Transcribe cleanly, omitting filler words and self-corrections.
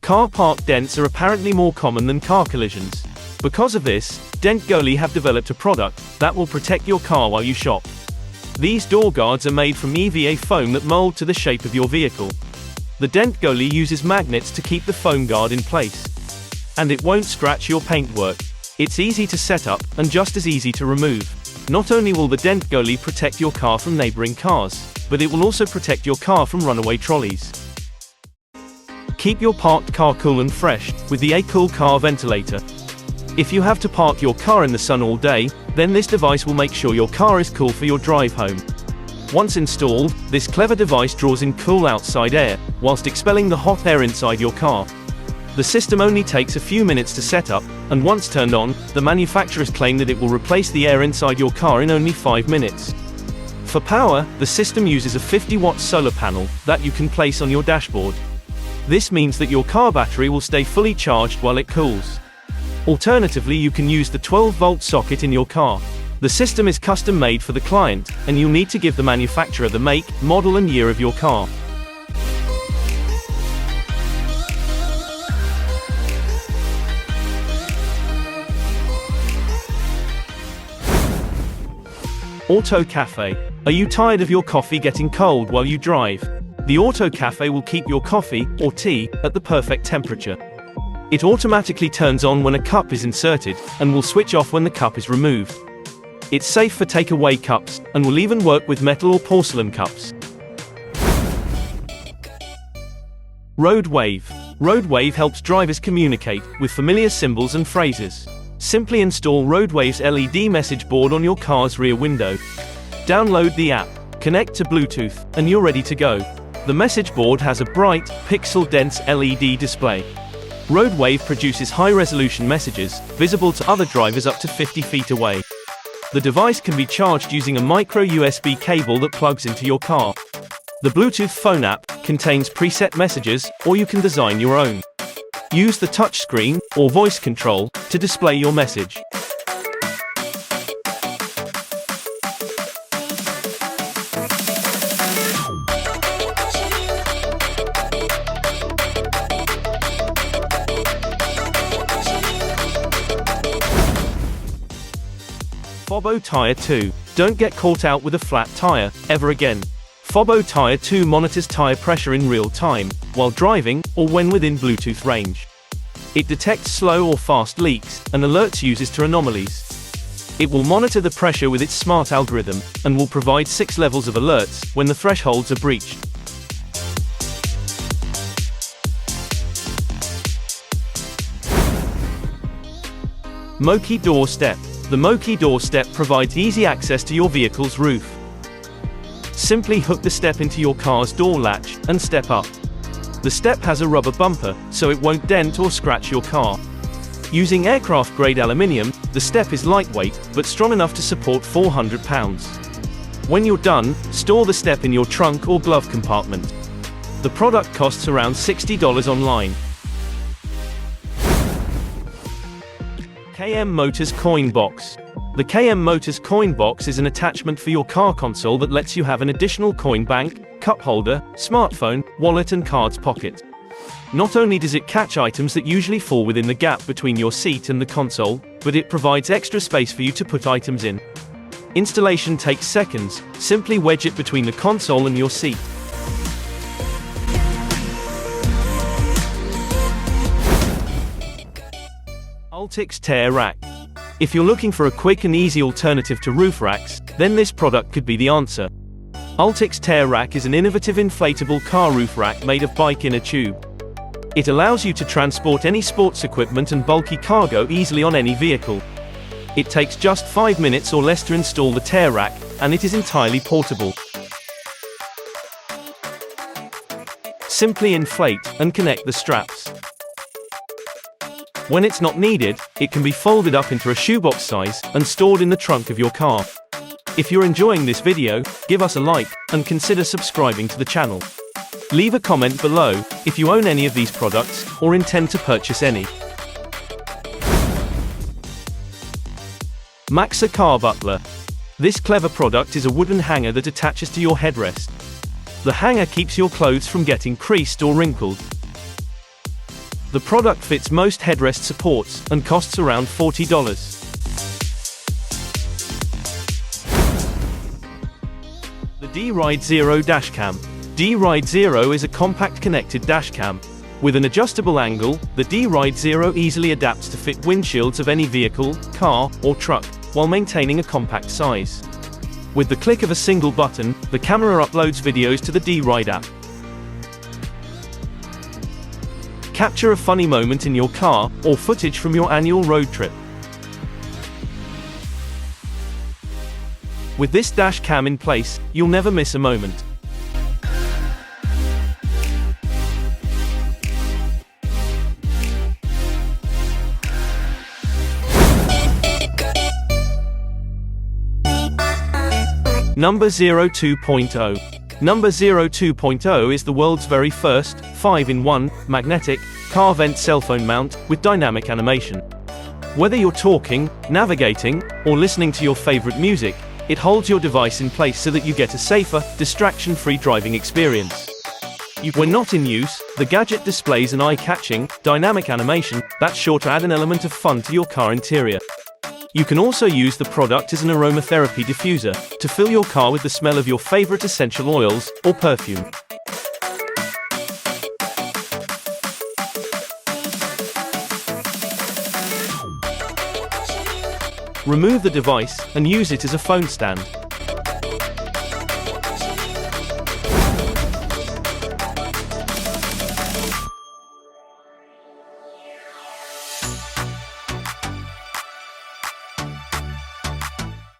Car park dents are apparently more common than car collisions. Because of this, Dent Goalie have developed a product that will protect your car while you shop. These door guards are made from EVA foam that mold to the shape of your vehicle. The Dent Goalie uses magnets to keep the foam guard in place. And it won't scratch your paintwork. It's easy to set up, and just as easy to remove. Not only will the Dent Goalie protect your car from neighboring cars, but it will also protect your car from runaway trolleys. Keep your parked car cool and fresh with the Acool Car Ventilator. If you have to park your car in the sun all day, then this device will make sure your car is cool for your drive home. Once installed, this clever device draws in cool outside air, whilst expelling the hot air inside your car. The system only takes a few minutes to set up, and once turned on, the manufacturers claim that it will replace the air inside your car in only 5 minutes. For power, the system uses a 50-watt solar panel that you can place on your dashboard. This means that your car battery will stay fully charged while it cools. Alternatively, you can use the 12-volt socket in your car. The system is custom-made for the client, and you'll need to give the manufacturer the make, model and year of your car. AutoCafe. Are you tired of your coffee getting cold while you drive? The AutoCafe will keep your coffee, or tea, at the perfect temperature. It automatically turns on when a cup is inserted, and will switch off when the cup is removed. It's safe for takeaway cups, and will even work with metal or porcelain cups. RoadWayve. RoadWayve helps drivers communicate with familiar symbols and phrases. Simply install RoadWayve's LED message board on your car's rear window. Download the app, connect to Bluetooth, and you're ready to go. The message board has a bright, pixel-dense LED display. RoadWayve produces high-resolution messages, visible to other drivers up to 50 feet away. The device can be charged using a micro USB cable that plugs into your car. The Bluetooth phone app contains preset messages, or you can design your own. Use the touchscreen, or voice control, to display your message. Fobo Tyre 2. Don't get caught out with a flat tire, ever again. Fobo Tyre 2 monitors tire pressure in real time, while driving, or when within Bluetooth range. It detects slow or fast leaks, and alerts users to anomalies. It will monitor the pressure with its smart algorithm, and will provide 6 levels of alerts when the thresholds are breached. Moki Doorstep. The Moki Doorstep provides easy access to your vehicle's roof. Simply hook the step into your car's door latch, and step up. The step has a rubber bumper, so it won't dent or scratch your car. Using aircraft-grade aluminium, the step is lightweight, but strong enough to support 400 pounds. When you're done, store the step in your trunk or glove compartment. The product costs around $60 online. KMMotors Coin Box. The KMMotors Coin Box is an attachment for your car console that lets you have an additional coin bank, cup holder, smartphone, wallet and cards pocket. Not only does it catch items that usually fall within the gap between your seat and the console, but it provides extra space for you to put items in. Installation takes seconds. Simply wedge it between the console and your seat. Ultix Tair Rack. If you're looking for a quick and easy alternative to roof racks, then this product could be the answer. Ultix Tair Rack is an innovative inflatable car roof rack made of bike inner tube. It allows you to transport any sports equipment and bulky cargo easily on any vehicle. It takes just 5 minutes or less to install the Tair Rack, and it is entirely portable. Simply inflate and connect the straps. When it's not needed, it can be folded up into a shoebox size and stored in the trunk of your car. If you're enjoying this video, give us a like, and consider subscribing to the channel. Leave a comment below if you own any of these products, or intend to purchase any. Maxsa Car Butler. This clever product is a wooden hanger that attaches to your headrest. The hanger keeps your clothes from getting creased or wrinkled. The product fits most headrest supports and costs around $40. The DRide Zero Dashcam. DRide Zero is a compact connected dashcam. With an adjustable angle, the DRide Zero easily adapts to fit windshields of any vehicle, car, or truck, while maintaining a compact size. With the click of a single button, the camera uploads videos to the DRide app. Capture a funny moment in your car, or footage from your annual road trip. With this dash cam in place, you'll never miss a moment. Number 02.0. Number 02.0 is the world's very first 5-in-1 magnetic car vent cell phone mount with dynamic animation. Whether you're talking, navigating, or listening to your favorite music, it holds your device in place so that you get a safer, distraction-free driving experience. When not in use, the gadget displays an eye-catching, dynamic animation that's sure to add an element of fun to your car interior. You can also use the product as an aromatherapy diffuser to fill your car with the smell of your favorite essential oils or perfume. Remove the device and use it as a phone stand.